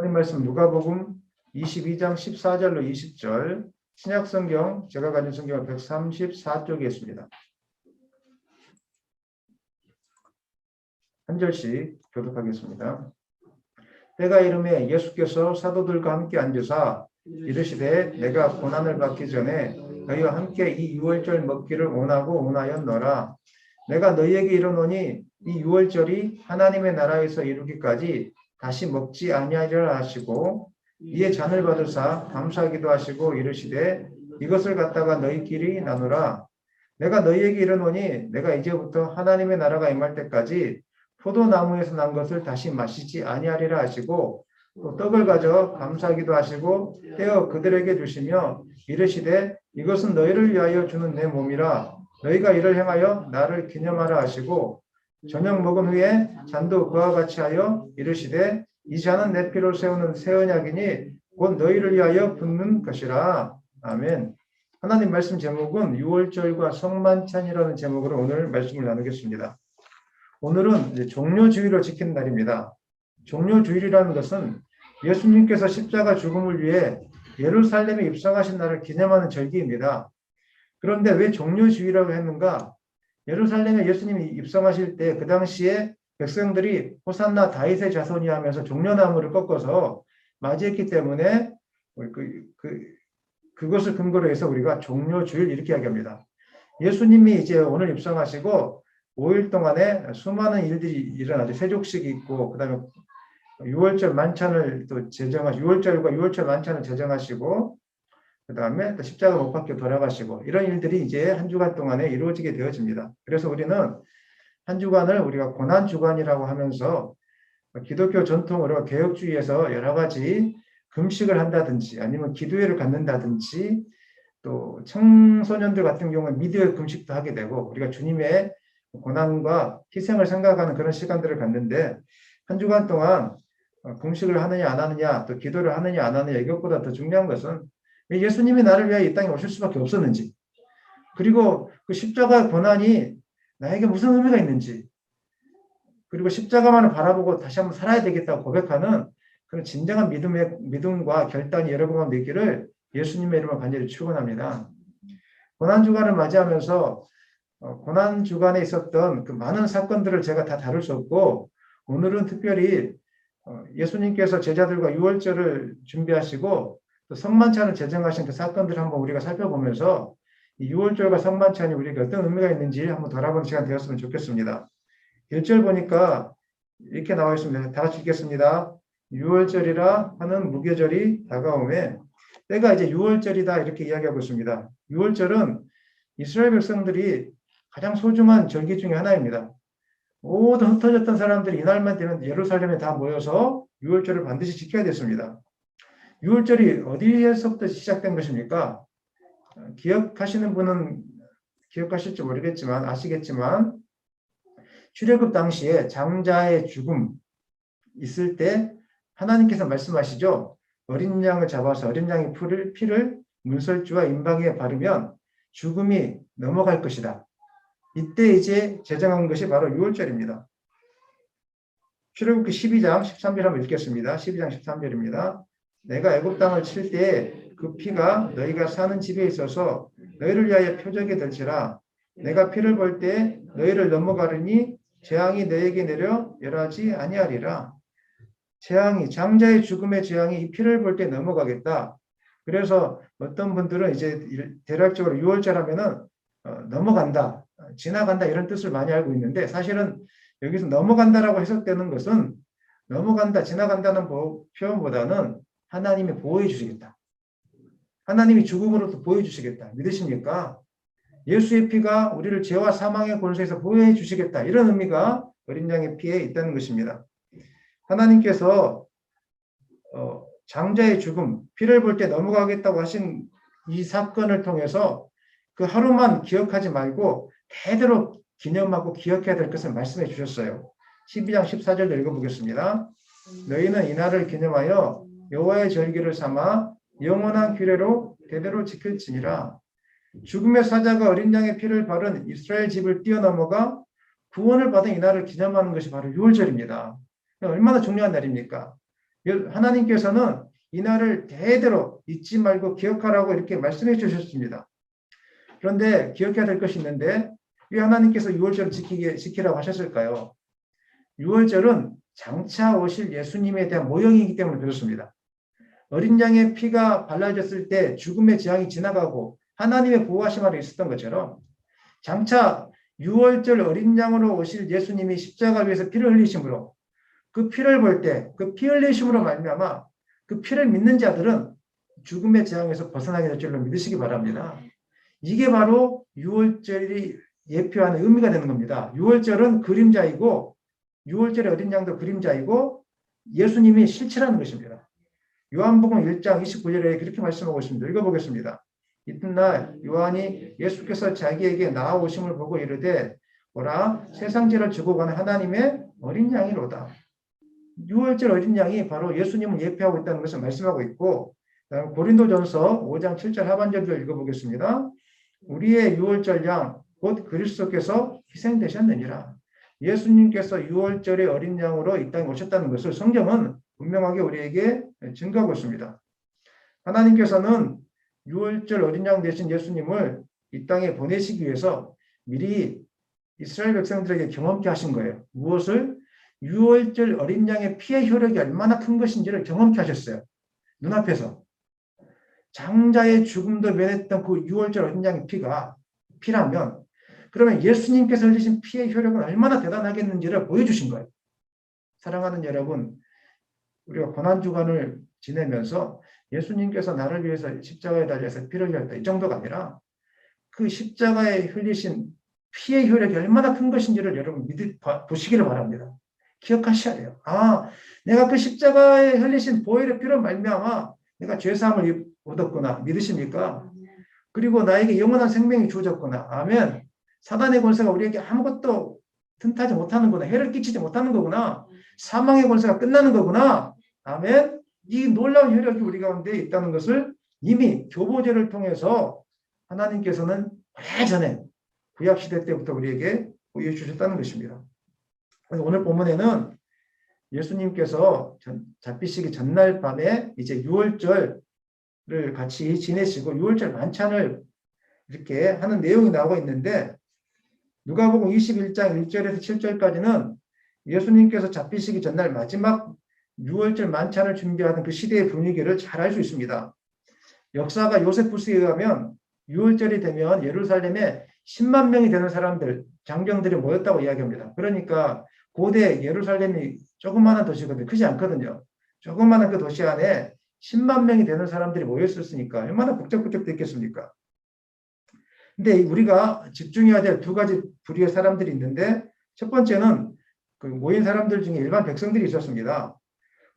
하나님 말씀 누가복음 22장 14절로 20절, 신약성경 제가 가진 성경 134쪽에 있습니다. 한 절씩 교독하겠습니다. 때가 이르매 예수께서 사도들과 함께 앉으사 이르시되 내가 고난을 받기 전에 너희와 함께 이 유월절 먹기를 원하고 원하였노라. 내가 너희에게 이르노니 이 유월절이 하나님의 나라에서 이루기까지 다시 먹지 아니하리라 하시고 이에 잔을 받으사 감사하기도 하시고 이르시되 이것을 갖다가 너희끼리 나누라. 내가 너희에게 이르노니 내가 이제부터 하나님의 나라가 임할 때까지 포도나무에서 난 것을 다시 마시지 아니하리라 하시고 또 떡을 가져 감사하기도 하시고 떼어 그들에게 주시며 이르시되 이것은 너희를 위하여 주는 내 몸이라. 너희가 이를 행하여 나를 기념하라 하시고 저녁 먹은 후에 잔도 그와 같이 하여 이르시되 이 잔은 내 피로 세우는 새 언약이니 곧 너희를 위하여 붓는 것이라. 아멘. 하나님 말씀 제목은 유월절과 성만찬이라는 제목으로 오늘 말씀을 나누겠습니다. 오늘은 이제 종료주의로 지키는 날입니다. 종료주일이라는 것은 예수님께서 십자가 죽음을 위해 예루살렘에 입성하신 날을 기념하는 절기입니다. 그런데 왜 종료주의라고 했는가? 예루살렘에 예수님이 입성하실 때 그 당시에 백성들이 호산나 다윗의 자손이 하면서 종려나무를 꺾어서 맞이했기 때문에 그것을 근거로 해서 우리가 종료주일 이렇게 이야기합니다. 예수님이 이제 오늘 입성하시고 5일 동안에 수많은 일들이 일어나죠. 세족식이 있고 그다음에 유월절 만찬을 또 제정하시고 유월절과 유월절 만찬을 제정하시고 그다음에 또 십자가 못 박혀 돌아가시고 이런 일들이 이제 한 주간 동안에 이루어지게 되어집니다. 그래서 우리는 한 주간을 우리가 고난 주간이라고 하면서 기독교 전통으로 개혁주의에서 여러 가지 금식을 한다든지 아니면 기도회를 갖는다든지 또 청소년들 같은 경우는 미디어 금식도 하게 되고 우리가 주님의 고난과 희생을 생각하는 그런 시간들을 갖는데 한 주간 동안 금식을 하느냐 안 하느냐 또 기도를 하느냐 안 하느냐 이것보다 더 중요한 것은 왜 예수님이 나를 위하여 이 땅에 오실 수밖에 없었는지 그리고 그 십자가의 고난이 나에게 무슨 의미가 있는지 그리고 십자가만을 바라보고 다시 한번 살아야 되겠다고 고백하는 그런 진정한 믿음과 결단이 여러분 가운데 있기를 예수님의 이름으로 간절히 축원합니다. 고난주간을 맞이하면서 고난주간에 있었던 그 많은 사건들을 제가 다 다룰 수 없고 오늘은 특별히 예수님께서 제자들과 유월절을 준비하시고 또 성만찬을 제정하신 그 사건들을 한번 우리가 살펴보면서 이 유월절과 성만찬이 우리에게 어떤 의미가 있는지 한번 돌아보는 시간 되었으면 좋겠습니다. 1절 보니까 이렇게 나와 있습니다. 다 같이 읽겠습니다. 유월절이라 하는 무교절이 다가오매 때가 이제 유월절이다 이렇게 이야기하고 있습니다. 유월절은 이스라엘 백성들이 가장 소중한 절기 중에 하나입니다. 모든 흩어졌던 사람들이 이날만 되면 예루살렘에 다 모여서 유월절을 반드시 지켜야 됐습니다. 유월절이 어디에서부터 시작된 것입니까? 기억하시는 분은 기억하실지 모르겠지만 아시겠지만 출애굽 당시에 장자의 죽음 있을 때 하나님께서 말씀하시죠. 어린 양을 잡아서 어린 양의 피를 문설주와 임방에 바르면 죽음이 넘어갈 것이다. 이때 이제 제정한 것이 바로 유월절입니다. 출애굽기 12장 13절 한번 읽겠습니다. 12장 13절입니다. 내가 애굽 땅을 칠 때에 그 피가 너희가 사는 집에 있어서 너희를 위하여 표적이 될지라. 내가 피를 볼 때 너희를 넘어가르니 재앙이 너희에게 내려 멸하지 아니하리라. 재앙이 장자의 죽음의 재앙이 이 피를 볼 때 넘어가겠다. 그래서 어떤 분들은 이제 대략적으로 유월절 하면은 넘어간다, 지나간다 이런 뜻을 많이 알고 있는데 사실은 여기서 넘어간다라고 해석되는 것은 넘어간다, 지나간다는 표현보다는 하나님이 보호해 주시겠다. 하나님이 죽음으로부터 보호해 주시겠다. 믿으십니까? 예수의 피가 우리를 죄와 사망의 권세에서 보호해 주시겠다. 이런 의미가 어린 양의 피에 있다는 것입니다. 하나님께서 장자의 죽음, 피를 볼 때 넘어가겠다고 하신 이 사건을 통해서 그 하루만 기억하지 말고 대대로 기념하고 기억해야 될 것을 말씀해 주셨어요. 12장 14절도 읽어보겠습니다. 너희는 이날을 기념하여 여호와의 절기를 삼아 영원한 규례로 대대로 지킬지니라. 죽음의 사자가 어린 양의 피를 바른 이스라엘 집을 뛰어넘어가 구원을 받은 이날을 기념하는 것이 바로 유월절입니다. 얼마나 중요한 날입니까? 하나님께서는 이날을 대대로 잊지 말고 기억하라고 이렇게 말씀해 주셨습니다. 그런데 기억해야 될 것이 있는데 왜 하나님께서 유월절을 지키라고 하셨을까요? 유월절은 장차 오실 예수님에 대한 모형이기 때문에 그렇습니다. 어린 양의 피가 발라졌을 때 죽음의 재앙이 지나가고 하나님의 보호하심 아래 있었던 것처럼 장차 유월절 어린 양으로 오실 예수님이 십자가 위에서 피를 흘리심으로 그 피를 볼 때 그 피 흘리심으로 말미암아 그 피를 믿는 자들은 죽음의 재앙에서 벗어나게 될 줄로 믿으시기 바랍니다. 이게 바로 유월절이 예표하는 의미가 되는 겁니다. 유월절은 그림자이고 유월절의 어린 양도 그림자이고 예수님이 실체라는 것입니다. 요한복음 1장 29절에 그렇게 말씀하고 있습니다. 읽어보겠습니다. 이튿날 요한이 예수께서 자기에게 나아오심을 보고 이르되 보라 세상 죄를 지고 가는 하나님의 어린 양이로다. 유월절 어린 양이 바로 예수님을 예표하고 있다는 것을 말씀하고 있고 그다음에 고린도전서 5장 7절 하반절도 읽어보겠습니다. 우리의 유월절 양 곧 그리스도께서 희생되셨느니라. 예수님께서 유월절의 어린 양으로 이 땅에 오셨다는 것을 성경은 분명하게 우리에게 증거하고 있습니다. 하나님께서는 유월절 어린 양 되신 예수님을 이 땅에 보내시기 위해서 미리 이스라엘 백성들에게 경험케 하신 거예요. 무엇을? 유월절 어린 양의 피의 효력이 얼마나 큰 것인지를 경험케 하셨어요. 눈앞에서. 장자의 죽음도 면했던 그 유월절 어린 양의 피라면 그러면 예수님께서 흘리신 피의 효력은 얼마나 대단하겠는지를 보여주신 거예요. 사랑하는 여러분, 우리가 고난주간을 지내면서 예수님께서 나를 위해서 십자가에 달려서 피를 흘렸다 이 정도가 아니라 그 십자가에 흘리신 피의 효력이 얼마나 큰 것인지를 여러분 보시기를 바랍니다. 기억하셔야 돼요. 내가 그 십자가에 흘리신 보혈의 피로 말미암아 내가 죄사함을 얻었구나. 믿으십니까? 그리고 나에게 영원한 생명이 주어졌구나. 아멘. 사단의 권세가 우리에게 아무것도 틈타지 못하는구나. 해를 끼치지 못하는 거구나. 사망의 권세가 끝나는 거구나. 아멘. 이 놀라운 효력이 우리 가운데 있다는 것을 이미 교보제를 통해서 하나님께서는 오래전에 구약시대 때부터 우리에게 보여주셨다는 것입니다. 오늘 본문에는 예수님께서 잡히시기 전날 밤에 이제 유월절을 같이 지내시고 유월절 만찬을 이렇게 하는 내용이 나오고 있는데 누가복음 21장 1절에서 7절까지는 예수님께서 잡히시기 전날 마지막 유월절 만찬을 준비하는 그 시대의 분위기를 잘 알 수 있습니다. 역사가 요세푸스에 의하면 유월절이 되면 예루살렘에 10만 명이 되는 사람들, 장병들이 모였다고 이야기합니다. 그러니까 고대 예루살렘이 조그마한 도시거든요. 크지 않거든요. 조그마한 그 도시 안에 10만 명이 되는 사람들이 모였었으니까 얼마나 북적북적됐겠습니까? 근데 우리가 집중해야 될 두 가지 부류의 사람들이 있는데 첫 번째는 그 모인 사람들 중에 일반 백성들이 있었습니다.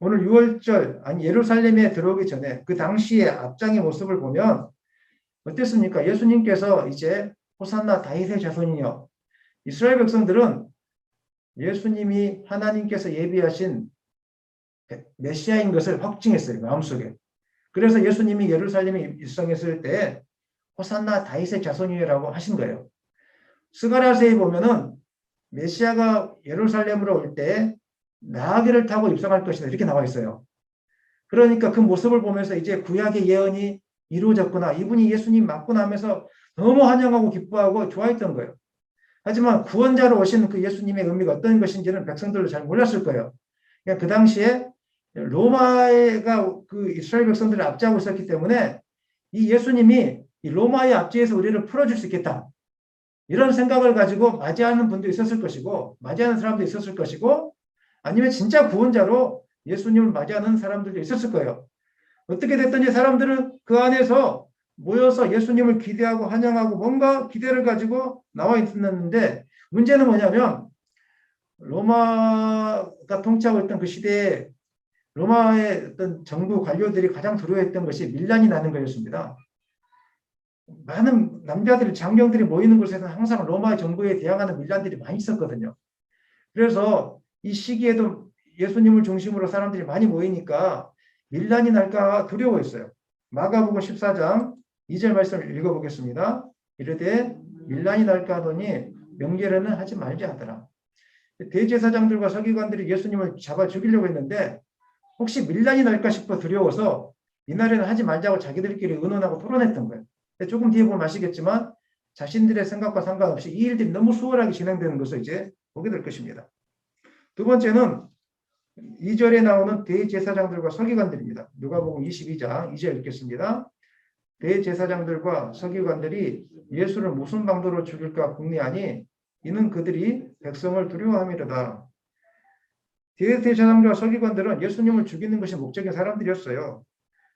오늘 유월절 예루살렘에 들어오기 전에 그 당시의 앞장의 모습을 보면 어땠습니까? 예수님께서 이제 호산나 다윗의 자손이여 이스라엘 백성들은 예수님이 하나님께서 예비하신 메시아인 것을 확증했어요. 마음속에. 그래서 예수님이 예루살렘에 입성했을 때 호산나 다윗의 자손이라고 하신 거예요. 스가랴서에 보면은 메시아가 예루살렘으로 올 때 나귀를 타고 입성할 것이다 이렇게 나와 있어요. 그러니까 그 모습을 보면서 이제 구약의 예언이 이루어졌구나. 이분이 예수님 맞구나 하면서 너무 환영하고 기뻐하고 좋아했던 거예요. 하지만 구원자로 오신 그 예수님의 의미가 어떤 것인지는 백성들도 잘 몰랐을 거예요. 그러니까 그 당시에 로마가 그 이스라엘 백성들을 압제하고 있었기 때문에 이 예수님이 이 로마의 압제에서 우리를 풀어줄 수 있겠다. 이런 생각을 가지고 맞이하는 분도 있었을 것이고 맞이하는 사람도 있었을 것이고 아니면 진짜 구원자로 예수님을 맞이하는 사람들도 있었을 거예요. 어떻게 됐든지 사람들은 그 안에서 모여서 예수님을 기대하고 환영하고 뭔가 기대를 가지고 나와 있었는데 문제는 뭐냐면 로마가 통치하고 있던 그 시대에 로마의 어떤 정부 관료들이 가장 두려워했던 것이 밀란이 나는 것이었습니다. 많은 남자들이 장병들이 모이는 곳에서는 항상 로마 정부에 대항하는 밀란들이 많이 있었거든요. 그래서 이 시기에도 예수님을 중심으로 사람들이 많이 모이니까 밀란이 날까 두려워했어요. 마가복음 14장 2절 말씀을 읽어보겠습니다. 이르되 밀란이 날까 하더니 명절에는 하지 말지 하더라. 대제사장들과 서기관들이 예수님을 잡아 죽이려고 했는데 혹시 밀란이 날까 싶어 두려워서 이날에는 하지 말자고 자기들끼리 의논하고 토론했던 거예요. 조금 뒤에 보면 아시겠지만 자신들의 생각과 상관없이 이 일들이 너무 수월하게 진행되는 것을 이제 보게 될 것입니다. 두 번째는 2절에 나오는 대제사장들과 서기관들입니다. 누가복음 22장 2절 읽겠습니다. 대제사장들과 서기관들이 예수를 무슨 방도로 죽일까 궁리하니 이는 그들이 백성을 두려워함이로다. 대제사장과 서기관들은 예수님을 죽이는 것이 목적인 사람들이었어요.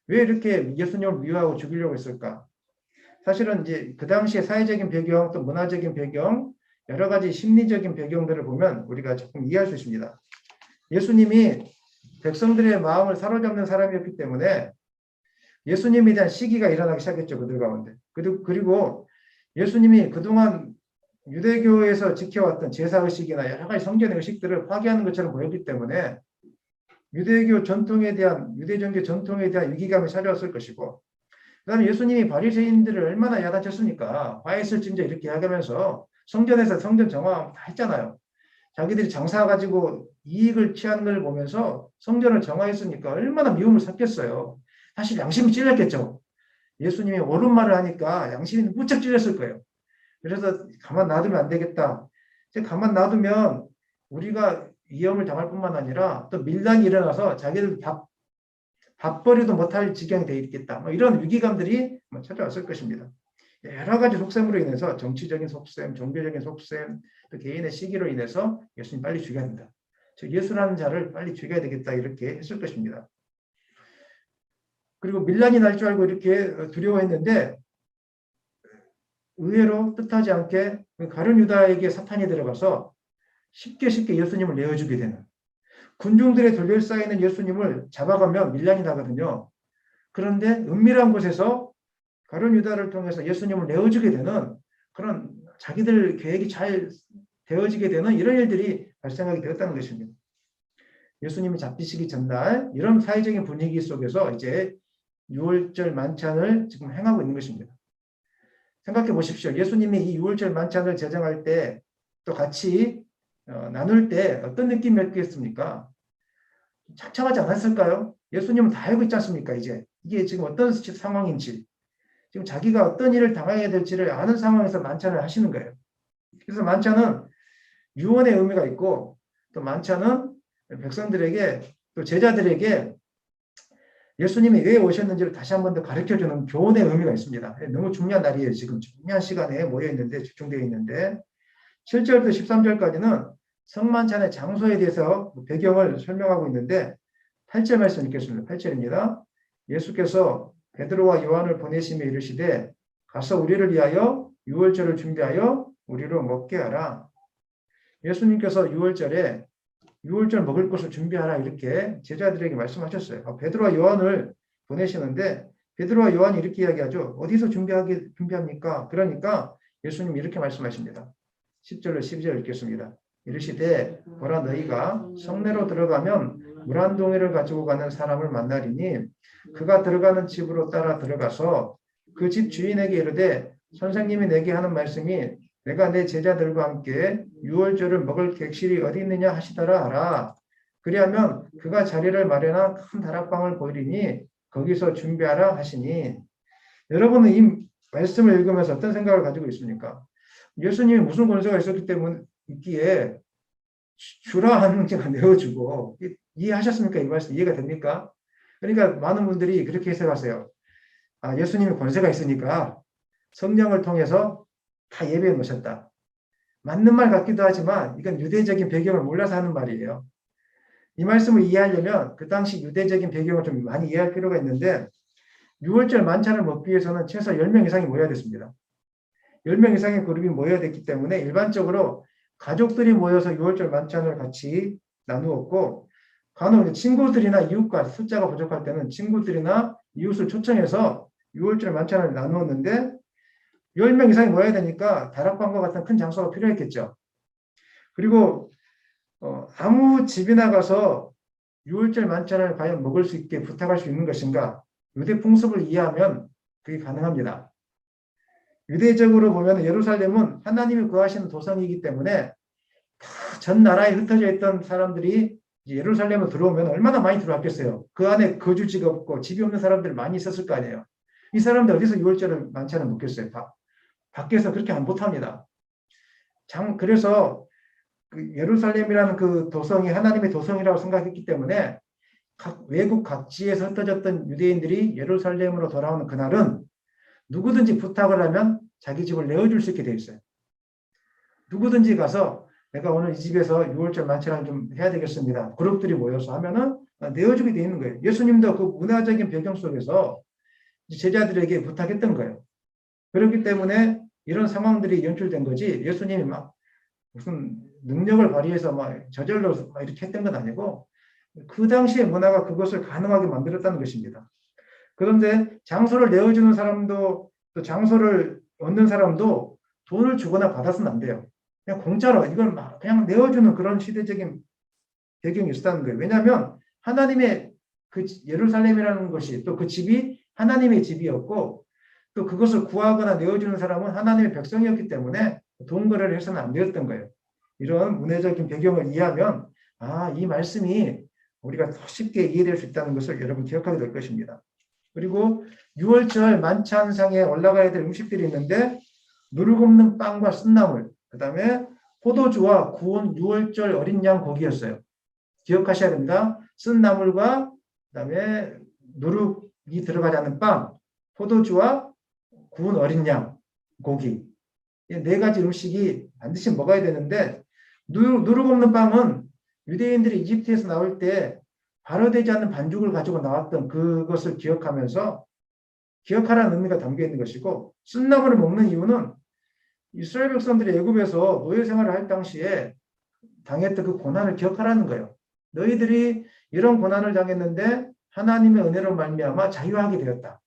왜 이렇게 예수님을 미워하고 죽이려고 했을까? 사실은 이제 그 당시의 사회적인 배경, 또 문화적인 배경, 여러 가지 심리적인 배경들을 보면 우리가 조금 이해할 수 있습니다. 예수님이 백성들의 마음을 사로잡는 사람이었기 때문에 예수님에 대한 시기가 일어나기 시작했죠. 그들 가운데. 그리고 예수님이 그동안 유대교에서 지켜왔던 제사의식이나 여러 가지 성전의 의식들을 파괴하는 것처럼 보였기 때문에 유대교 전통에 대한, 유대종교 전통에 대한 위기감이 찾아왔을 것이고, 그 다음에 예수님이 바리새인들을 얼마나 야단쳤습니까? 화했을진저 이렇게 하면서 성전에서 성전 정화 다 했잖아요. 자기들이 장사 가지고 이익을 취하는 걸 보면서 성전을 정화했으니까 얼마나 미움을 샀겠어요. 사실 양심이 찔렸겠죠. 예수님이 옳은 말을 하니까 양심이 무척 찔렸을 거예요. 그래서 가만 놔두면 안 되겠다. 가만 놔두면 우리가 위험을 당할 뿐만 아니라 또 밀란이 일어나서 자기들 밥벌이도 못할 지경이 되어 있겠다. 뭐 이런 위기감들이 찾아왔을 것입니다. 여러 가지 속셈으로 인해서 정치적인 속셈, 종교적인 속셈, 또 개인의 시기로 인해서 예수님 빨리 죽여야 된다. 즉 예수라는 자를 빨리 죽여야 되겠다 이렇게 했을 것입니다. 그리고 밀란이 날 줄 알고 이렇게 두려워했는데 의외로 뜻하지 않게 가룟 유다에게 사탄이 들어가서 쉽게 예수님을 내어주게 되는, 군중들의 둘러싸이는 예수님을 잡아가면 밀란이 나거든요. 그런데 은밀한 곳에서 가룟 유다를 통해서 예수님을 내어주게 되는 그런 자기들 계획이 잘 되어지게 되는 이런 일들이 발생하게 되었다는 것입니다. 예수님이 잡히시기 전날 이런 사회적인 분위기 속에서 이제 유월절 만찬을 지금 행하고 있는 것입니다. 생각해 보십시오. 예수님이 이 유월절 만찬을 제정할 때 또 같이 나눌 때 어떤 느낌이었겠습니까? 착잡하지 않았을까요? 예수님은 다 알고 있지 않습니까? 이게 지금 어떤 상황인지, 지금 자기가 어떤 일을 당해야 될지를 아는 상황에서 만찬을 하시는 거예요. 그래서 만찬은 유언의 의미가 있고, 또 만찬은 백성들에게, 또 제자들에게 예수님이 왜 오셨는지를 다시 한 번 더 가르쳐주는 교훈의 의미가 있습니다. 너무 중요한 날이에요. 지금 중요한 시간에 모여있는데, 집중되어 있는데, 7절부터 13절까지는 성만찬의 장소에 대해서 배경을 설명하고 있는데 8절 말씀 읽겠습니다. 8절입니다. 예수께서 베드로와 요한을 보내시며 이르시되 가서 우리를 위하여 유월절을 준비하여 우리로 먹게 하라. 예수님께서 유월절에 유월절 먹을 것을 준비하라 이렇게 제자들에게 말씀하셨어요. 베드로와 요한을 보내시는데 베드로와 요한이 이렇게 이야기하죠. 어디서 준비합니까? 그러니까 예수님이 이렇게 말씀하십니다. 10절로 12절 읽겠습니다. 이르시되 보라 너희가 성내로 들어가면 물 한 동이를 가지고 가는 사람을 만나리니 그가 들어가는 집으로 따라 들어가서 그 집 주인에게 이르되 선생님이 내게 하는 말씀이 내가 내 제자들과 함께 유월절을 먹을 객실이 어디 있느냐 하시더라 하라. 그리하면 그가 자리를 마련한 큰 다락방을 보이리니 거기서 준비하라 하시니. 여러분은 이 말씀을 읽으면서 어떤 생각을 가지고 있습니까? 예수님이 무슨 권세가 있었기 때문에 있기에 주라 하는 제가 내어주고, 이해하셨습니까? 이 말씀 이해가 됩니까? 그러니까 많은 분들이 그렇게 해석하세요. 예수님이 권세가 있으니까 성령을 통해서 다 예배해 놓으셨다. 맞는 말 같기도 하지만 이건 유대적인 배경을 몰라서 하는 말이에요. 이 말씀을 이해하려면 그 당시 유대적인 배경을 좀 많이 이해할 필요가 있는데 유월절 만찬을 먹기 위해서는 최소 10명 이상이 모여야 됐습니다. 10명 이상의 그룹이 모여야 됐기 때문에 일반적으로 가족들이 모여서 유월절 만찬을 같이 나누었고 간혹 친구들이나 이웃과 숫자가 부족할 때는 친구들이나 이웃을 초청해서 유월절 만찬을 나누었는데 10명 이상이 모여야 되니까 다락방과 같은 큰 장소가 필요했겠죠. 그리고 아무 집이나 가서 유월절 만찬을 과연 먹을 수 있게 부탁할 수 있는 것인가? 유대 풍습을 이해하면 그게 가능합니다. 유대적으로 보면 예루살렘은 하나님이 거하시는 도성이기 때문에 다 전 나라에 흩어져 있던 사람들이 예루살렘으로 들어오면 얼마나 많이 들어왔겠어요. 그 안에 거주지가 없고 집이 없는 사람들 많이 있었을 거 아니에요. 이 사람들 어디서 유월절 만찬을 먹겠어요. 밖에서 그렇게 안 못합니다. 그래서 그 예루살렘이라는 그 도성이 하나님의 도성이라고 생각했기 때문에 외국 각지에서 흩어졌던 유대인들이 예루살렘으로 돌아오는 그날은 누구든지 부탁을 하면 자기 집을 내어줄 수 있게 되어 있어요. 누구든지 가서 내가 오늘 이 집에서 유월절 만찬을 좀 해야 되겠습니다. 그룹들이 모여서 하면은 내어주게 되어 있는 거예요. 예수님도 그 문화적인 배경 속에서 제자들에게 부탁했던 거예요. 그렇기 때문에 이런 상황들이 연출된 거지 예수님이 막 무슨 능력을 발휘해서 막 저절로 막 이렇게 했던 건 아니고 그 당시의 문화가 그것을 가능하게 만들었다는 것입니다. 그런데 장소를 내어주는 사람도 또 장소를 얻는 사람도 돈을 주거나 받아서는 안 돼요. 그냥 공짜로 이걸 막 그냥 내어주는 그런 시대적인 배경이 있었다는 거예요. 왜냐하면 하나님의 그 예루살렘이라는 것이 또 그 집이 하나님의 집이었고 또 그것을 구하거나 내어주는 사람은 하나님의 백성이었기 때문에 돈 거래를 해서는 안 되었던 거예요. 이런 문화적인 배경을 이해하면 이 말씀이 우리가 더 쉽게 이해될 수 있다는 것을 여러분 기억하게 될 것입니다. 그리고 6월절 만찬상에 올라가야 될 음식들이 있는데 누룩 없는 빵과 쓴나물, 그 다음에 포도주와 구운 6월절 어린 양 고기였어요. 기억하셔야 됩니다. 쓴나물과 그 다음에 누룩이 들어가지 않는 빵, 포도주와 구운 어린 양 고기, 이 네 가지 음식이 반드시 먹어야 되는데 누룩 없는 빵은 유대인들이 이집트에서 나올 때 발효되지 않는 반죽을 가지고 나왔던 그것을 기억하면서 기억하라는 의미가 담겨 있는 것이고, 쓴나물을 먹는 이유는 이스라엘 백성들이 애굽에서 노예 생활을 할 당시에 당했던 그 고난을 기억하라는 거예요. 너희들이 이런 고난을 당했는데 하나님의 은혜로 말미암아 자유하게 되었다.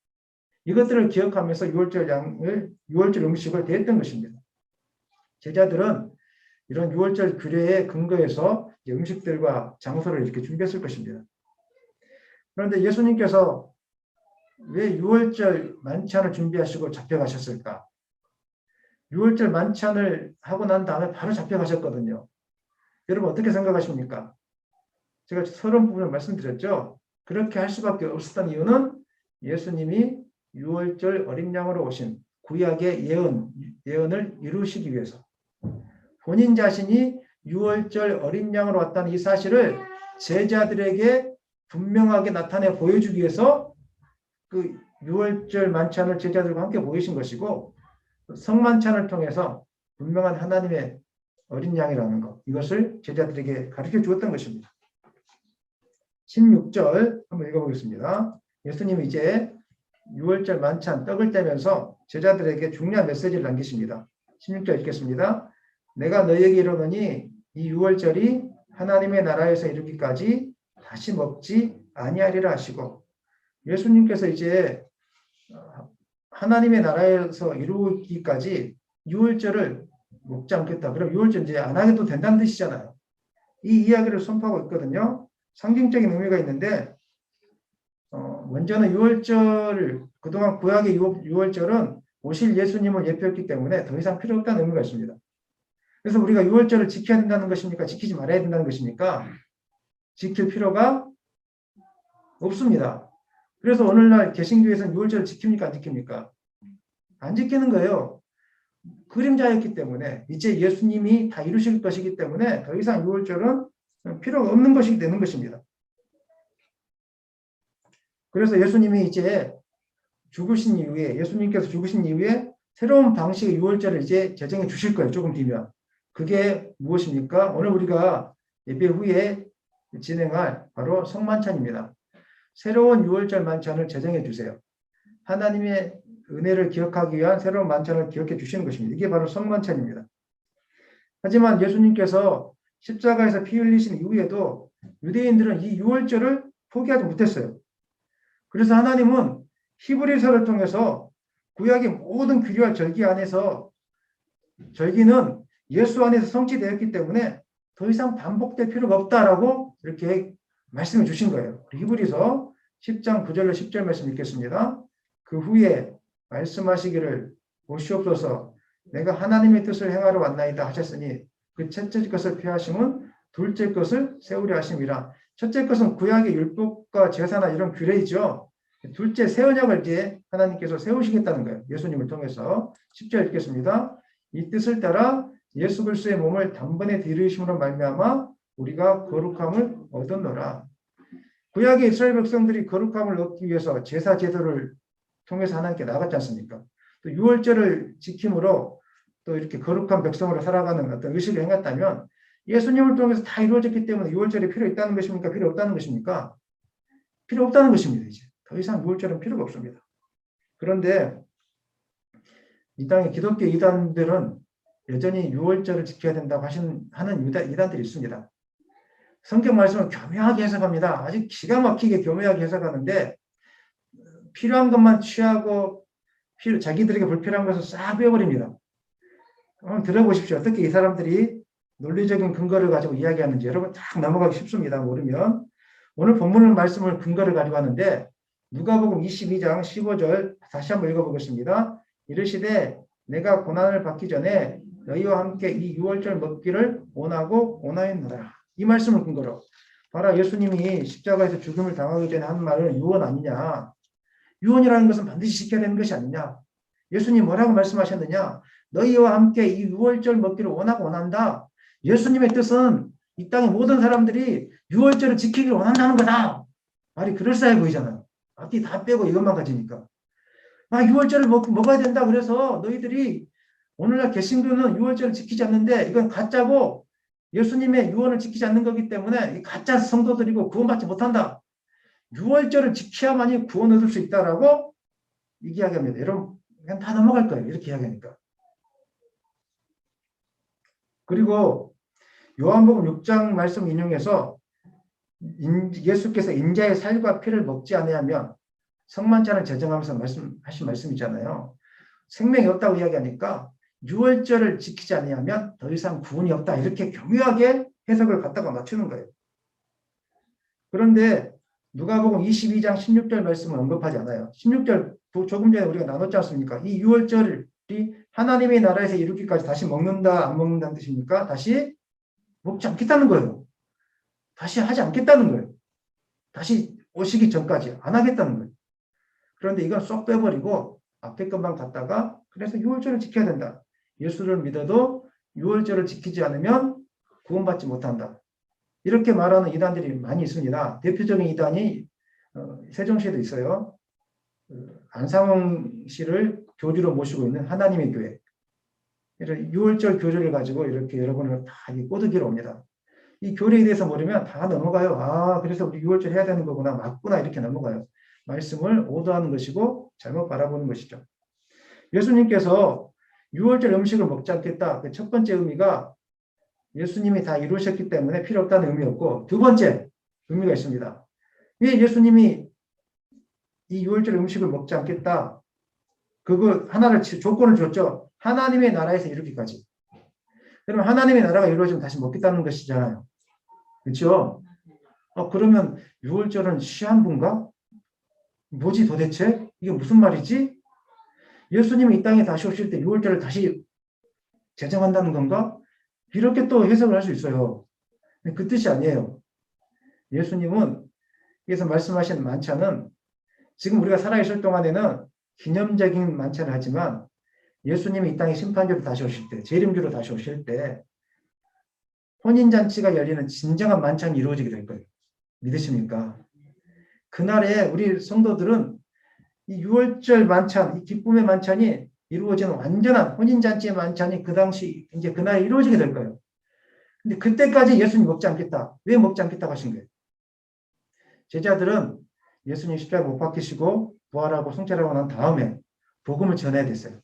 이것들을 기억하면서 6월절 음식을 대했던 것입니다. 제자들은 이런 6월절 규례에 근거해서 음식들과 장소를 이렇게 준비했을 것입니다. 그런데 예수님께서 왜 6월절 만찬을 준비하시고 잡혀가셨을까? 6월절 만찬을 하고 난 다음에 바로 잡혀가셨거든요. 여러분 어떻게 생각하십니까? 제가 서론 부분을 말씀드렸죠. 그렇게 할 수밖에 없었던 이유는 예수님이 6월절 어린 양으로 오신 구약의 예언을 이루시기 위해서, 본인 자신이 6월절 어린 양으로 왔다는 이 사실을 제자들에게 분명하게 나타내 보여주기 위해서 그 6월절 만찬을 제자들과 함께 모이신 것이고, 성만찬을 통해서 분명한 하나님의 어린 양이라는 것, 이것을 제자들에게 가르쳐 주었던 것입니다. 16절 한번 읽어보겠습니다. 예수님이 이제 6월절 만찬 떡을 떼면서 제자들에게 중요한 메시지를 남기십니다. 16절 읽겠습니다. 내가 너희에게 이르노니 이 6월절이 하나님의 나라에서 이르기까지 다시 먹지 아니하리라 하시고, 예수님께서 이제 하나님의 나라에서 이루기까지 6월절을 먹지 않겠다. 그럼 6월절 이제 안 하게도 된다는 뜻이잖아요. 이 이야기를 선포하고 있거든요. 상징적인 의미가 있는데, 먼저는 6월절, 그동안 구약의 6월절은 오실 예수님을 예표했기 때문에 더 이상 필요 없다는 의미가 있습니다. 그래서 우리가 6월절을 지켜야 된다는 것입니까? 지키지 말아야 된다는 것입니까? 지킬 필요가 없습니다. 그래서 오늘날 개신교에서는 6월절을 지킵니까? 안 지킵니까? 안 지키는 거예요. 그림자였기 때문에, 이제 예수님이 다 이루실 것이기 때문에 더 이상 6월절은 필요가 없는 것이 되는 것입니다. 그래서 예수님이 이제 예수님께서 죽으신 이후에 새로운 방식의 6월절을 이제 제정해 주실 거예요. 조금 뒤면. 그게 무엇입니까? 오늘 우리가 예배 후에 진행할 바로 성만찬입니다. 새로운 6월절 만찬을 제정해 주세요. 하나님의 은혜를 기억하기 위한 새로운 만찬을 기억해 주시는 것입니다. 이게 바로 성만찬입니다. 하지만 예수님께서 십자가에서 피 흘리신 이후에도 유대인들은 이 6월절을 포기하지 못했어요. 그래서 하나님은 히브리서를 통해서 구약의 모든 규례와 절기 안에서 절기는 예수 안에서 성취되었기 때문에 더 이상 반복될 필요가 없다라고 이렇게 말씀해 주신 거예요. 히브리서 10장 9절로 10절 말씀 읽겠습니다. 그 후에 말씀하시기를 보시옵소서, 내가 하나님의 뜻을 행하러 왔나이다 하셨으니 그 첫째 것을 폐하심은 둘째 것을 세우려 하심이라. 첫째 것은 구약의 율법과 제사나 이런 규례이죠. 둘째, 새 언약을 이제 하나님께서 세우시겠다는 거예요. 예수님을 통해서. 10절 읽겠습니다. 이 뜻을 따라 예수 그리스도의 몸을 단번에 들이심으로 말미암아 우리가 거룩함을 얻었노라. 구약의 이스라엘 백성들이 거룩함을 얻기 위해서 제사 제도를 통해서 하나님께 나갔지 않습니까? 또 유월절을 지킴으로 또 이렇게 거룩한 백성으로 살아가는 어떤 의식을 행했다면 예수님을 통해서 다 이루어졌기 때문에 유월절이 필요 있다는 것입니까? 필요 없다는 것입니까? 필요 없다는 것입니다. 이제 더 이상 유월절은 필요가 없습니다. 그런데 이 땅의 기독교 이단들은 여전히 유월절을 지켜야 된다고 하는 이단들이 있습니다. 성경 말씀을 교묘하게 해석합니다. 아주 기가 막히게 교묘하게 해석하는데 필요한 것만 취하고 자기들에게 불필요한 것을 싹 빼버립니다. 한번 들어보십시오. 어떻게 이 사람들이 논리적인 근거를 가지고 이야기하는지 여러분 딱 넘어가기 쉽습니다. 모르면. 오늘 본문 말씀을 근거를 가지고 하는데 누가복음 22장 15절 다시 한번 읽어보겠습니다. 이르시되 내가 고난을 받기 전에 너희와 함께 이 유월절 먹기를 원하였노라. 이 말씀을 근거로 봐라, 예수님이 십자가에서 죽음을 당하기 전에 한 말은 유언 아니냐. 유언이라는 것은 반드시 지켜야 되는 것이 아니냐. 예수님 뭐라고 말씀하셨느냐. 너희와 함께 이 유월절 먹기를 원한다. 예수님의 뜻은 이 땅의 모든 사람들이 유월절을 지키기를 원한다는 거다. 말이 그럴싸해 보이잖아요. 앞뒤 다 빼고 이것만 가지니까. 유월절을 먹어야 된다. 그래서 너희들이 오늘날 개신교는 유월절을 지키지 않는데 이건 가짜고 예수님의 유언을 지키지 않는 거기 때문에 가짜 성도들이고 구원받지 못한다. 유월절을 지켜야만이 구원 얻을 수 있다라고 이야기합니다. 여러분 그냥 다 넘어갈 거예요. 이렇게 이야기하니까. 그리고 요한복음 6장 말씀 인용해서 예수께서 인자의 살과 피를 먹지 아니하면 성만찬을 제정하면서 하신 말씀이잖아요. 생명이 없다고 이야기하니까 유월절을 지키지 아니하면 더 이상 구원이 없다. 이렇게 교묘하게 해석을 갖다가 맞추는 거예요. 그런데 누가복음 22장 16절 말씀을 언급하지 않아요. 16절 조금 전에 우리가 나눴지 않습니까? 이 유월절이 하나님의 나라에서 이루기까지 다시 먹는다 안 먹는다는 뜻입니까? 다시 먹지 않겠다는 거예요. 다시 하지 않겠다는 거예요. 다시 오시기 전까지 안 하겠다는 거예요. 그런데 이건 쏙 빼버리고 앞에 것만 갖다가 그래서 유월절을 지켜야 된다. 예수를 믿어도 유월절을 지키지 않으면 구원받지 못한다. 이렇게 말하는 이단들이 많이 있습니다. 대표적인 이단이 세종시에도 있어요. 안상홍 씨를 교주로 모시고 있는 하나님의 교회. 유월절 교리를 가지고 이렇게 여러분을 다 꼬드기로 옵니다. 이 교리에 대해서 모르면 다 넘어가요. 그래서 우리 유월절 해야 되는 거구나. 맞구나. 이렇게 넘어가요. 말씀을 오도하는 것이고 잘못 바라보는 것이죠. 예수님께서 유월절 음식을 먹지 않겠다. 그 첫 번째 의미가 예수님이 다 이루셨기 때문에 필요 없다는 의미였고, 두 번째 의미가 있습니다. 왜 예수님이 이 유월절 음식을 먹지 않겠다? 그거 하나를 조건을 줬죠. 하나님의 나라에서 이루기까지. 그러면 하나님의 나라가 이루어지면 다시 먹겠다는 것이잖아요. 그렇죠? 그러면 유월절은 시한부인가? 뭐지 도대체? 이게 무슨 말이지? 예수님이 이 땅에 다시 오실 때 유월절을 다시 제정한다는 건가? 이렇게 또 해석을 할 수 있어요. 그 뜻이 아니에요. 예수님은 여기서 말씀하신 만찬은 지금 우리가 살아있을 동안에는 기념적인 만찬을 하지만 예수님이 이 땅에 심판주로 다시 오실 때, 재림주로 다시 오실 때 혼인잔치가 열리는 진정한 만찬이 이루어지게 될 거예요. 믿으십니까? 그날에 우리 성도들은 이 유월절 만찬, 이 기쁨의 만찬이 이루어지는 완전한 혼인잔치의 만찬이 그 당시 이제 그날에 이루어지게 될 거예요. 근데 그때까지 예수님 먹지 않겠다. 왜 먹지 않겠다고 하신 거예요? 제자들은 예수님 십자가 못 박히시고 부활하고 승천하고 난 다음에 복음을 전해야 됐어요.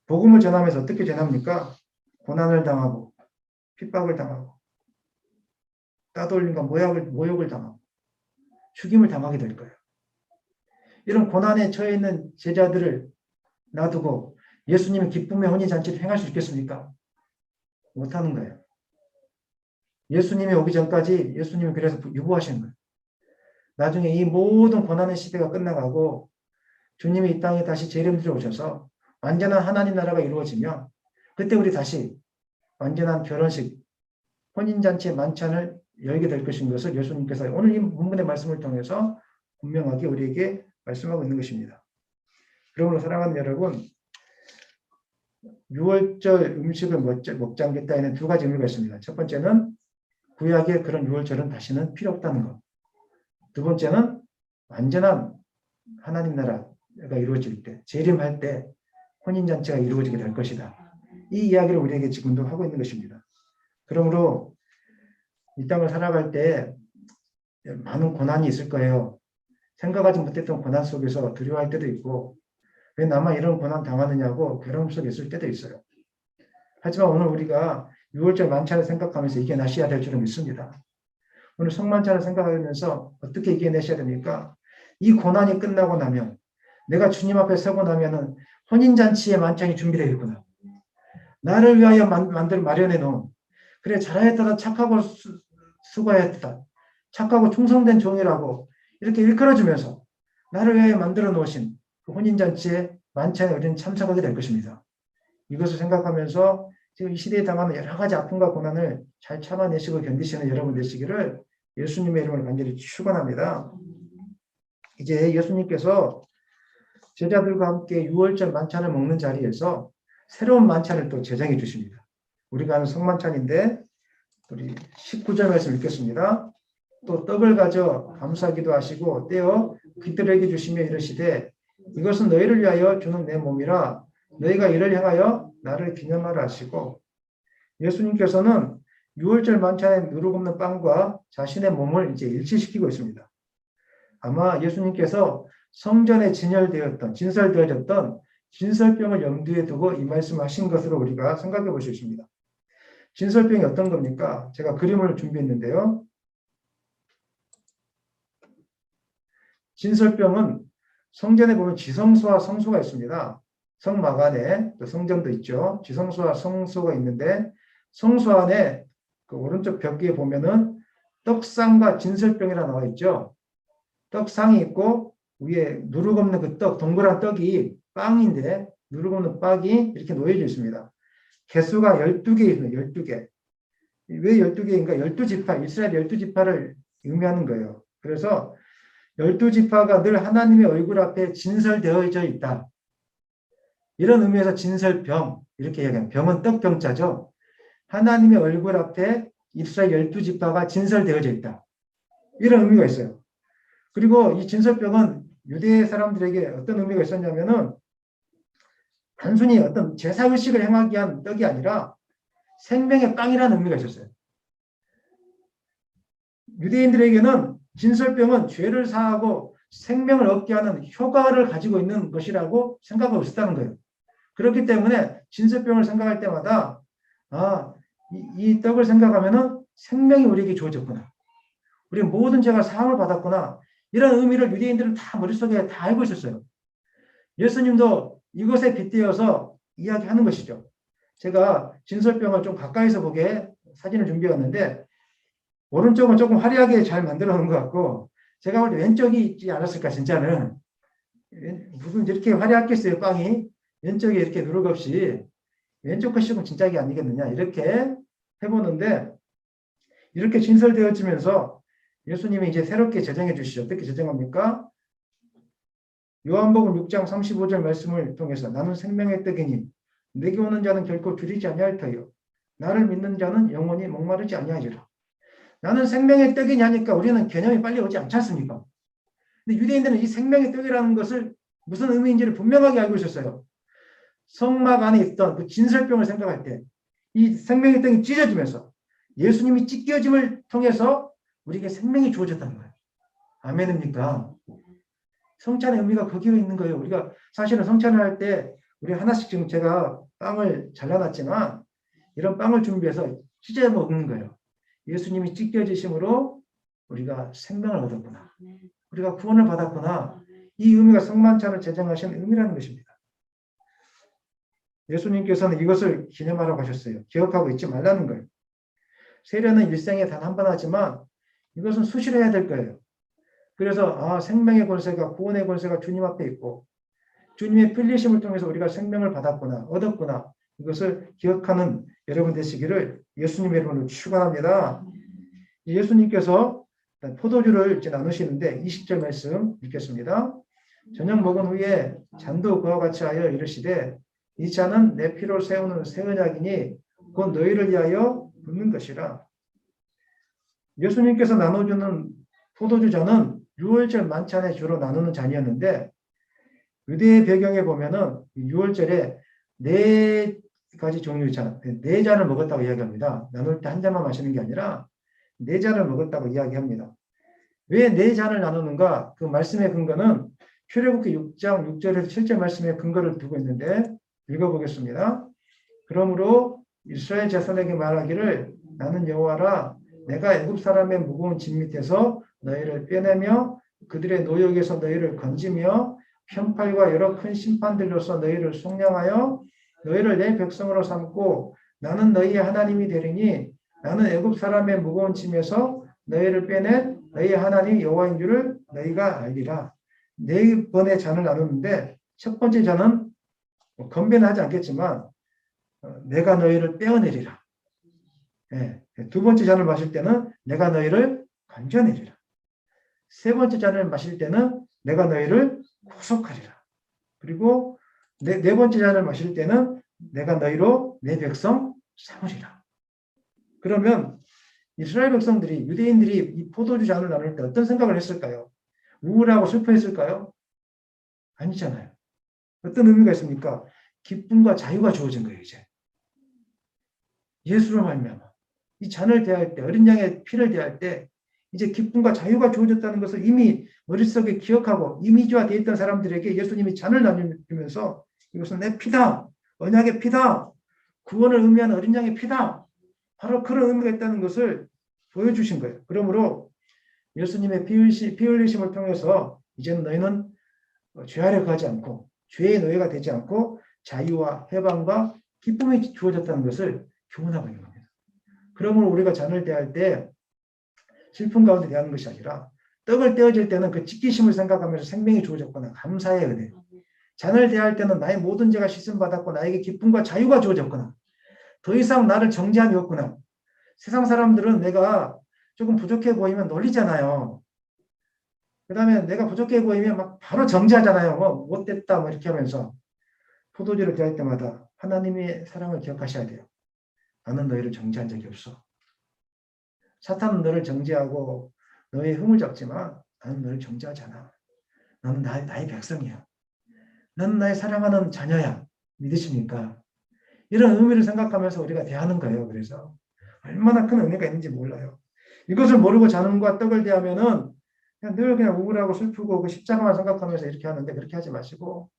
복음을 전하면서 어떻게 전합니까? 고난을 당하고 핍박을 당하고 따돌림과 모욕을 당하고 죽임을 당하게 될 거예요. 이런 고난에 처해 있는 제자들을 놔두고 예수님의 기쁨의 혼인잔치를 행할 수 있겠습니까? 못하는 거예요. 예수님이 오기 전까지 예수님이 그래서 유보하시는 거예요. 나중에 이 모든 고난의 시대가 끝나가고 주님이 이 땅에 다시 재림들어 오셔서 완전한 하나님 나라가 이루어지면 그때 우리 다시 완전한 결혼식, 혼인잔치의 만찬을 열게 될 것인 것을 예수님께서 오늘 이 본문의 말씀을 통해서 분명하게 우리에게 말씀하고 있는 것입니다. 그러므로 사랑하는 여러분, 6월절 음식을 먹지 않겠다에는 두 가지 의미가 있습니다. 첫 번째는 구약의 그런 6월절은 다시는 필요 없다는 것. 두 번째는 완전한 하나님 나라가 이루어질 때, 재림할 때 혼인잔치가 이루어지게 될 것이다. 이 이야기를 우리에게 지금도 하고 있는 것입니다. 그러므로 이 땅을 살아갈 때 많은 고난이 있을 거예요. 생각하지 못했던 고난 속에서 두려워할 때도 있고, 왜 나만 이런 고난 당하느냐고 괴로움 속에 있을 때도 있어요. 하지만 오늘 우리가 6월절 만찬을 생각하면서 이겨내셔야 될 줄은 믿습니다. 오늘 성만찬을 생각하면서 어떻게 이겨내셔야 됩니까? 이 고난이 끝나고 나면, 내가 주님 앞에 서고 나면은 혼인잔치의 만찬이 준비되어 있구나. 나를 위하여 마련해 놓은, 그래 잘하였다, 착하고 수고하였다, 착하고 충성된 종이라고 이렇게 일컬어주면서 나를 위하여 만들어 놓으신 그 혼인잔치의 만찬에 우리는 참석하게 될 것입니다. 이것을 생각하면서 지금 이 시대에 당하는 여러 가지 아픔과 고난을 잘 참아내시고 견디시는 여러분 되시기를 예수님의 이름으로 간절히 축원합니다. 이제 예수님께서 제자들과 함께 6월절 만찬을 먹는 자리에서 새로운 만찬을 또 제정해 주십니다. 우리가 하는 성만찬인데 우리 19절 말씀 읽겠습니다. 또 떡을 가져 감사기도 하시고 떼어 그들에게 주시며 이르시되 이것은 너희를 위하여 주는 내 몸이라 너희가 이를 향하여 나를 기념하라 하시고, 예수님께서는 6월절 만찬에 누룩 없는 빵과 자신의 몸을 이제 일치시키고 있습니다. 아마 예수님께서 성전에 진설되어졌던 진설병을 염두에 두고 이 말씀하신 것으로 우리가 생각해 볼 수 있습니다. 진설병이 어떤 겁니까? 제가 그림을 준비했는데요. 진설병은 성전에 보면 지성소와 성소가 있습니다. 성막 안에 또 성전도 있죠. 지성소와 성소가 있는데 성소 안에 그 오른쪽 벽에 보면은 떡상과 진설병이라 나와 있죠. 떡상이 있고 위에 누룩 없는 그 떡, 동그란 떡이 빵인데 누룩 없는 빵이 이렇게 놓여져 있습니다. 개수가 12개 있습니다. 12개. 왜 12개인가? 12지파, 이스라엘 12지파를 의미하는 거예요. 그래서 12지파가 늘 하나님의 얼굴 앞에 진설되어져 있다. 이런 의미에서 진설병, 이렇게 얘기하면 병은 떡병자죠. 하나님의 얼굴 앞에 이스라엘 12지파가 진설되어져 있다. 이런 의미가 있어요. 그리고 이 진설병은 유대 사람들에게 어떤 의미가 있었냐면은 단순히 어떤 제사의식을 행하기 위한 떡이 아니라 생명의 빵이라는 의미가 있었어요. 유대인들에게는 진설병은 죄를 사하고 생명을 얻게 하는 효과를 가지고 있는 것이라고 생각하고 있었다는 거예요. 그렇기 때문에 진설병을 생각할 때마다 이 떡을 생각하면은 생명이 우리에게 주어졌구나. 우리 모든 죄가 사함을 받았구나. 이런 의미를 유대인들은 다 머릿속에 다 알고 있었어요. 예수님도 이것에 빗대어서 이야기하는 것이죠. 제가 진설병을 좀 가까이서 보게 사진을 준비했는데 오른쪽은 조금 화려하게 잘 만들어 놓은 것 같고 제가 볼 때 왼쪽이 있지 않았을까 진짜는. 무슨 이렇게 화려했겠어요 빵이. 왼쪽에 이렇게 누룩 없이 왼쪽 것이면 진짜가 아니겠느냐 이렇게 해보는데 이렇게 진설되어지면서 예수님이 이제 새롭게 제정해 주시죠. 어떻게 제정합니까? 요한복음 6장 35절 말씀을 통해서 나는 생명의 떡이니 내게 오는 자는 결코 줄이지 아니할 터요 나를 믿는 자는 영원히 목마르지 아니하리라. 나는 생명의 떡이니 하니까 우리는 개념이 빨리 오지 않지 않습니까? 근데 유대인들은 이 생명의 떡이라는 것을 무슨 의미인지를 분명하게 알고 있었어요. 성막 안에 있던 그 진설병을 생각할 때 이 생명의 떡이 찢어지면서 예수님이 찢겨짐을 통해서 우리에게 생명이 주어졌다는 거예요. 아멘입니까? 성찬의 의미가 거기에 있는 거예요. 우리가 사실은 성찬을 할 때 우리 하나씩 지금 제가 빵을 잘라놨지만 이런 빵을 준비해서 찢어 먹는 거예요. 예수님이 찢겨지심으로 우리가 생명을 얻었구나. 우리가 구원을 받았구나. 이 의미가 성만찬을 제정하신 의미라는 것입니다. 예수님께서는 이것을 기념하라고 하셨어요. 기억하고 있지 말라는 거예요. 세례는 일생에 단 한 번 하지만 이것은 수시로 해야 될 거예요. 그래서 생명의 권세가 구원의 권세가 주님 앞에 있고 주님의 필리심을 통해서 우리가 생명을 받았구나 얻었구나 이것을 기억하는 여러분 되시기를 예수님의 이름으로 축원합니다. 예수님께서 포도주를 이제 나누시는데 20절 말씀 읽겠습니다. 저녁 먹은 후에 잔도 그와 같이 하여 이르시되 이 잔은 내 피로 세우는 새 언약이니 곧 너희를 위하여 붓는 것이라. 예수님께서 나눠주는 포도주 잔은 유월절 만찬에 주로 나누는 잔이었는데 유대의 배경에 보면은 유월절에 네 가지 종류의 잔, 네 잔을 먹었다고 이야기합니다. 나눌 때 한 잔만 마시는 게 아니라 네 잔을 먹었다고 이야기합니다. 왜 네 잔을 나누는가? 그 말씀의 근거는 출애굽기 6장 6절에서 7절 말씀의 근거를 두고 있는데 읽어보겠습니다. 그러므로 이스라엘 자손에게 말하기를 나는 여호와라 내가 애굽 사람의 무거운 짐 밑에서 너희를 빼내며 그들의 노역에서 너희를 건지며 편팔과 여러 큰 심판들로서 너희를 속량하여 너희를 내 백성으로 삼고 나는 너희의 하나님이 되리니 나는 애굽 사람의 무거운 짐에서 너희를 빼낸 너희의 하나님 여호와인 줄을 너희가 알리라. 네 번의 잔을 나누는데 첫 번째 잔은 건배는 하지 않겠지만 내가 너희를 떼어내리라. 네. 두 번째 잔을 마실 때는 내가 너희를 건져내리라. 세 번째 잔을 마실 때는 내가 너희를 구속하리라. 그리고 네 번째 잔을 마실 때는 내가 너희로 내 백성 삼으리라. 그러면 이스라엘 백성들이 유대인들이 이 포도주 잔을 나눌 때 어떤 생각을 했을까요? 우울하고 슬퍼했을까요? 아니잖아요. 어떤 의미가 있습니까? 기쁨과 자유가 주어진 거예요. 이제 예수로 말미암아 이 잔을 대할 때 어린 양의 피를 대할 때 이제 기쁨과 자유가 주어졌다는 것을 이미 머릿속에 기억하고 이미지화되어 있던 사람들에게 예수님이 잔을 나누면서 이것은 내 피다. 언약의 피다. 구원을 의미하는 어린 양의 피다. 바로 그런 의미가 있다는 것을 보여주신 거예요. 그러므로 예수님의 피 흘리심을 통해서 이제는 너희는 죄 아래 가지 않고 죄의 노예가 되지 않고 자유와 해방과 기쁨이 주어졌다는 것을 교훈하고 있는 겁니다. 그러므로 우리가 잔을 대할 때 슬픔 가운데 대하는 것이 아니라 떡을 떼어질 때는 그 찢기심을 생각하면서 생명이 주어졌거나 감사의 은혜. 잔을 대할 때는 나의 모든 죄가 씻음받았고 나에게 기쁨과 자유가 주어졌거나 더 이상 나를 정죄함이 없구나. 세상 사람들은 내가 조금 부족해 보이면 놀리잖아요. 그 다음에 내가 부족해 보이면 막 바로 정죄하잖아요. 못됐다 뭐 이렇게 하면서. 포도주를 대할 때마다 하나님의 사랑을 기억하셔야 돼요. 나는 너희를 정죄한 적이 없어. 사탄은 너를 정죄하고 너의 흠을 잡지만 나는 너를 정죄하지 않아. 나는 나의 백성이야. 나는 나의 사랑하는 자녀야. 믿으십니까? 이런 의미를 생각하면서 우리가 대하는 거예요. 그래서 얼마나 큰 의미가 있는지 몰라요. 이것을 모르고 잔과 떡을 대하면은 그냥 우울하고 슬프고 그 십자가만 생각하면서 이렇게 하는데 그렇게 하지 마시고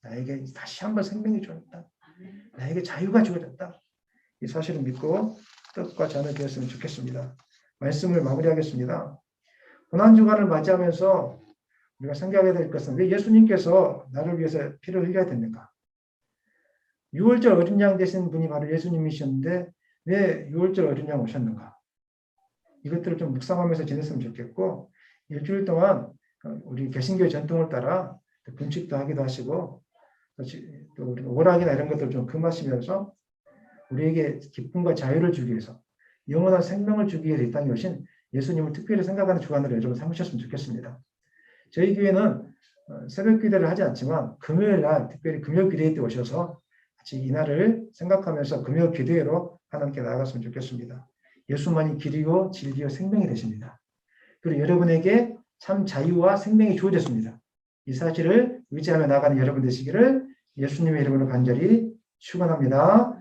나에게 다시 한번 생명이 주어졌다. 나에게 자유가 주어졌다. 이 사실을 믿고 떡과 잔을 드렸으면 좋겠습니다. 말씀을 마무리하겠습니다. 고난주간을 맞이하면서 우리가 생각해야 될 것은 왜 예수님께서 나를 위해서 피를 흘려야 됩니까? 6월절 어린 양 되신 분이 바로 예수님이셨는데 왜 6월절 어린 양 오셨는가? 이것들을 좀 묵상하면서 지냈으면 좋겠고 일주일 동안 우리 개신교의 전통을 따라 금식도 하기도 하시고 또 우리 오락이나 이런 것들을 좀 금하시면서 우리에게 기쁨과 자유를 주기 위해서 영원한 생명을 주기 위해서 이 땅에 오신 예수님을 특별히 생각하는 주간으로 여러분 삼으셨으면 좋겠습니다. 저희 교회는 새벽 기도를 하지 않지만 금요일 날 특별히 금요 기도회 때 오셔서 같이 이날을 생각하면서 금요 기도회로 하나님께 나아갔으면 좋겠습니다. 예수만이 길이요 진리요 생명이 되십니다. 그리고 여러분에게 참 자유와 생명이 주어졌습니다. 이 사실을 의지하며 나가는 여러분 되시기를 예수님의 이름으로 간절히 축원합니다.